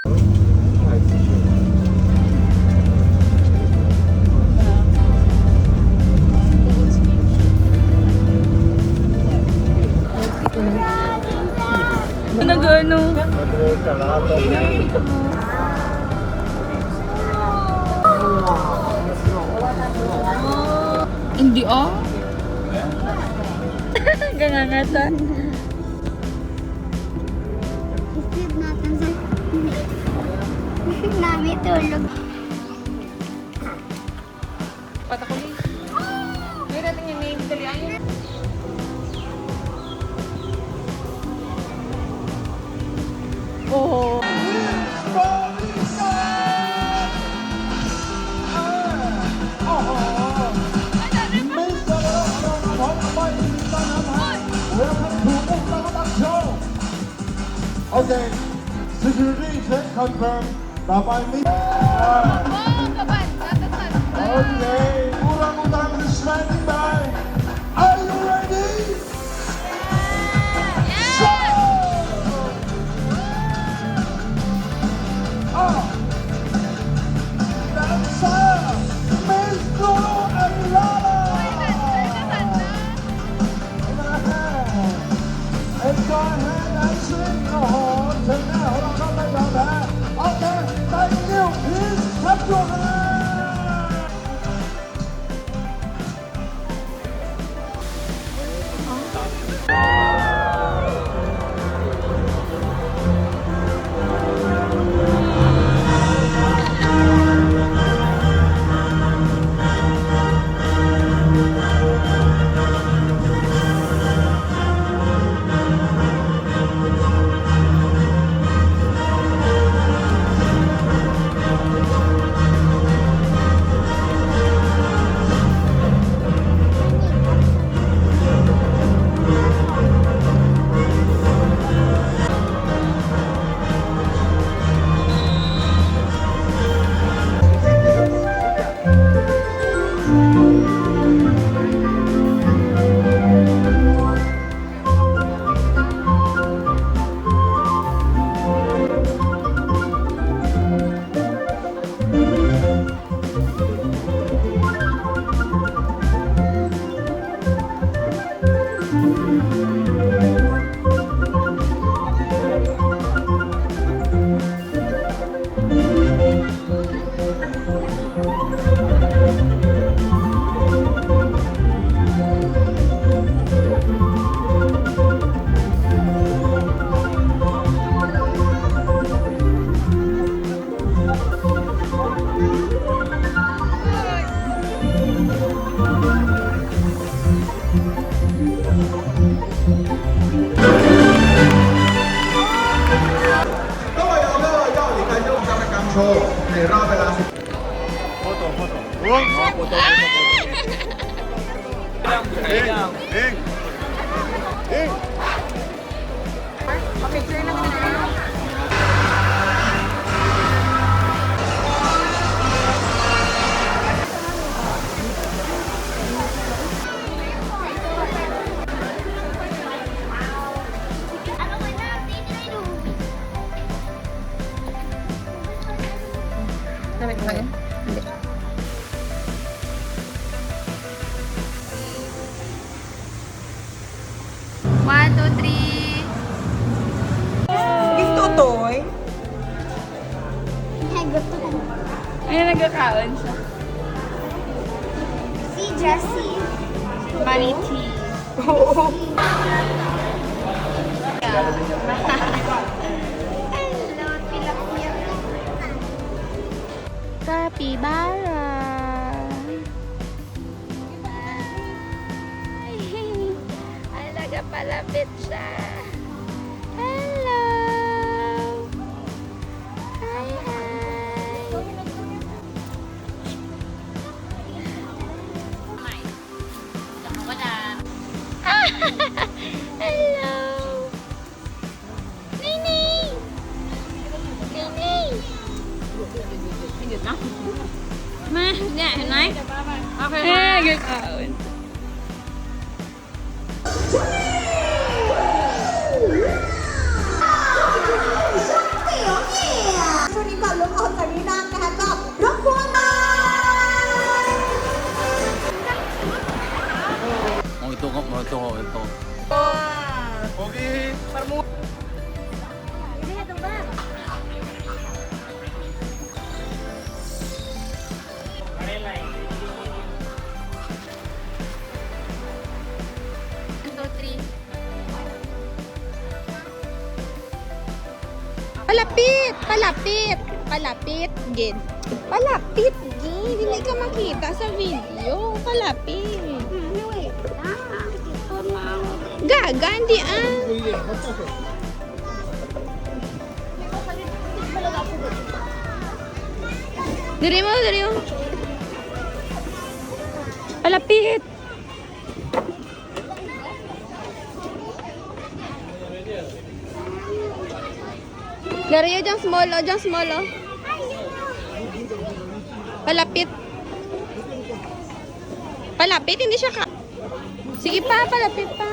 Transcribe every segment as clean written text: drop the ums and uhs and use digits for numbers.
Nag-ano? Hindi oh. Gangangatan. Isip natin sa... Isip namin tulog. Patakuli. May natin yung name dali ayun. Oh. Okay, security check confirmed. Bye-bye, me. Okay, orang-orang is standing by. Are you ready? Sabi ko kayo? Hindi. One, two, three. Gift toy. Nagutom. Ayun, nagkakaon siya. Si Jessie. Maniti. Oo. Hello, tilapia. Capybara. Alaga palapit siya. Hello. Hi, hi. Hello. Nini. Nini. Ma,เนี่ยเห็นไหมโอเคมาเกินอ่ะ Palapit! Palapit! Palapit, Gid. Palapit, Gid. Hindi ka makita sa video. Palapit. Wait. Ito na. Gaga, hindi ah. Diri mo, diri mo. Palapit. Dari yun, dyan small, oh, dyan small, oh. Palapit. Palapit, hindi siya ka... Sige pa, palapit pa.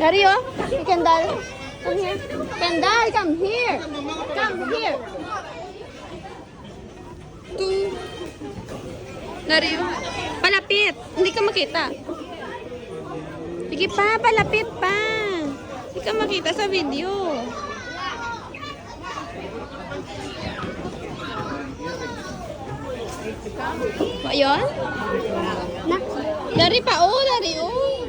Dari, oh. Si Kendall. Come here. Kendall, come here. Come here. Two. Dari, oh. Palapit. Hindi ka makita. Sige pa, palapit pa. Hindi ka makita sa video. O, yun? Dari pa, oh, dari, oh.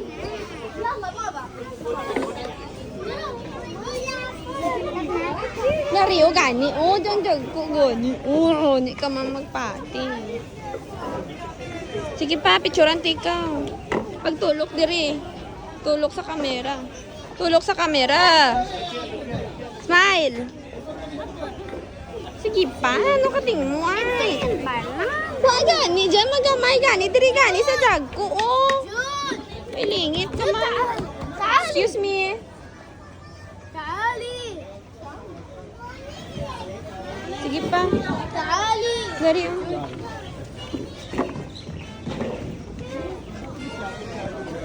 Dari, oh, gani. Oh, dyan, dyan, gani. Oh, hindi ka man magpati. Sige pa, picturean ikaw. Pagtulok diri. Tulok sa kamera. Tulok sa kamera. Smile. Sige pa, ano ka tingin mo ay? Wa gani, dyan magamay gani. Diri gani sa jag ko, oh. Pilingit ka man. Excuse me. Kali. Sige pa. Kali. Dari, oh.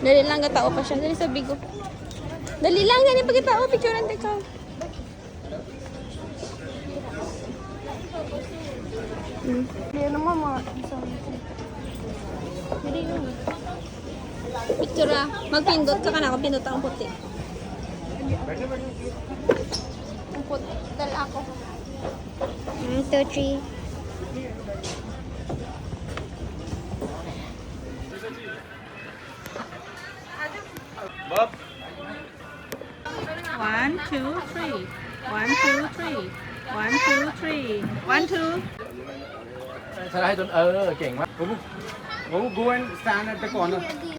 Dali lang, gatao pa siya. Dali sa bigo. Dali lang, gani pagkatao. Picturean ikaw. Yan naman mga picture ah. Magpindot ka na ako. Pindot ang puti. Ang puti. Dala ako. 1, 2, 3. Bob. 1, 2, 3. 1, 2, 3. 1, 2, 3. 1, 2. สไลด์จนเก่งมากผมกูนสแตนไปก่อนนะ